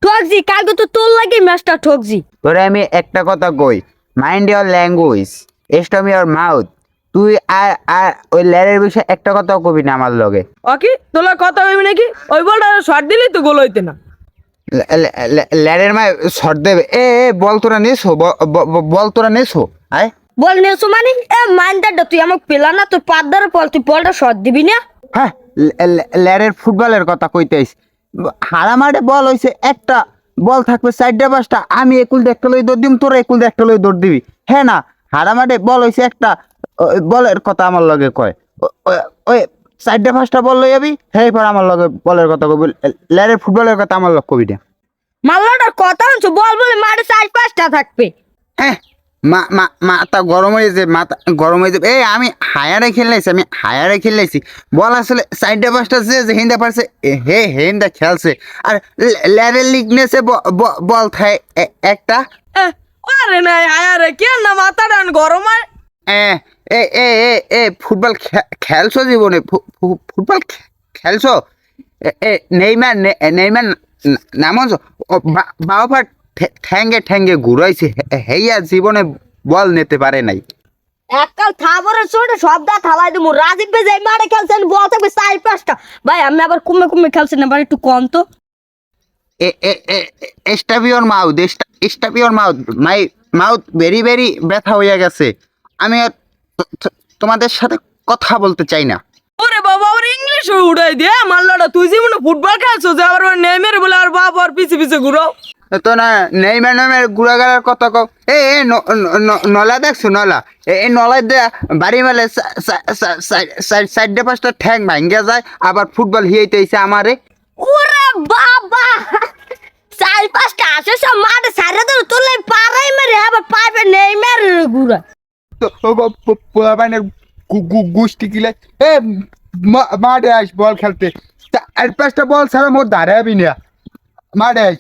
ঠকজি কালকে তো তোর লাগে ম্যাচটা ঠকজি। তোরে আমি একটা কথা কই, mind your language, stop your mouth. তুই আর আর ওই ল্যারের বিষয়ে একটা কথাও কবি না আমার লগে। ওকে তোলা কথা হইবে নাকি? ওই বলটা শর্ট দিলেই তো গোল হইতে না। ল্যারের মায় শর্ট দেবে। এ বল তোরা নেছো, বল তোরা নেছো। আয় বল নেছো মানে মাইন্ডারটা তুই আমাকে পেলা না, তোর পাদ্দার বল, তুই বলটা শট দিবি না। হ্যাঁ, ল্যারের ফুটবলের কথা কইতেইস। হারামারে বল হইছে একটা, বল থাকবে 4-5টা, আমি একুল দিয়ে একটা লই দৌড় দিম, তোরা একুল দিয়ে একটা লই দৌড় দিবি। হ্যাঁ না, হারামারে বল হইছে একটা, ওই বলের কথা আমার লগে কয়। ওই 4-5টা বল লই যাবি, হ্যাঁ পর আমার লগে বলের কথা কবি। ল্যারের ফুটবলের কথা আমার লগে কবি না। মাল্লাটার কথা হচ্ছে বল বলে মাঠে 4-5টা থাকবে। হ্যাঁ, মাথা গরম হয়ে যাবে, মাথা গরম হয়ে যাবে। আমি হায়ারে খেললাইছি বল আসলে 4-5টা যে হিন্দা পারছে হিন্দা খেলছে। আর লেভেল লিগনেসে বল থাকে একটা। আরে নাই আরে কেন না মাথাটা গরম হয়। এ এ এ এ এ ফুটবল খেলছো জীবনে? ফুটবল খেলছো? নেইমার নেইমার নামছো বাবা ঠ্যাঙ্গে ঠ্যাঙ্গে ঘুরাইছে, হেইয়া জীবনে বল নিতে পারে নাই। এককাল থাবরের ছোট সবদা থালাই দেবো। রাজীব ভাই যাই মাঠে খেলছেন, বল থাকবে 4-5টা। ভাই আমি আবার কমে কমে খেলছেন, আবার একটু কম তো। Stop your mouth, stop your mouth, my mouth very very ব্যথা হয়ে গেছে। আমি আর তোমাদের সাথে কথা বলতে চাই না। ওরে বাবা ওর ইংলিশ উড়াই দিয়ে মাল্লাটা তুই জীবনে ফুটবল খেলছো যে আবার ওর নেমের বলে আর বাবা আর পিছে পিছে ঘুরাও। তো না নেইমার নামের গুড়াগাড়ার কথা কও। নলা দেখছো? নলা এই নলায় দেয়া বাড়ি মেলে 4-5টা ঠ্যাং ভাঙ্গা যায়, আবার ফুটবল হিয়াইতেছে আমারে। ওরে বাবা 4-5টা আসে সব মাঠে সাইরে ধরে তোলে পাড়াই মেরে আবার পাইবে নেই মেরে ঘুরা। পোলাপাইনের গুষ্টি কিলে মাঠে আস বল খেলতে। 4-5টা বল ছাড়া মোর ধারে আবি না, মাঠে আস।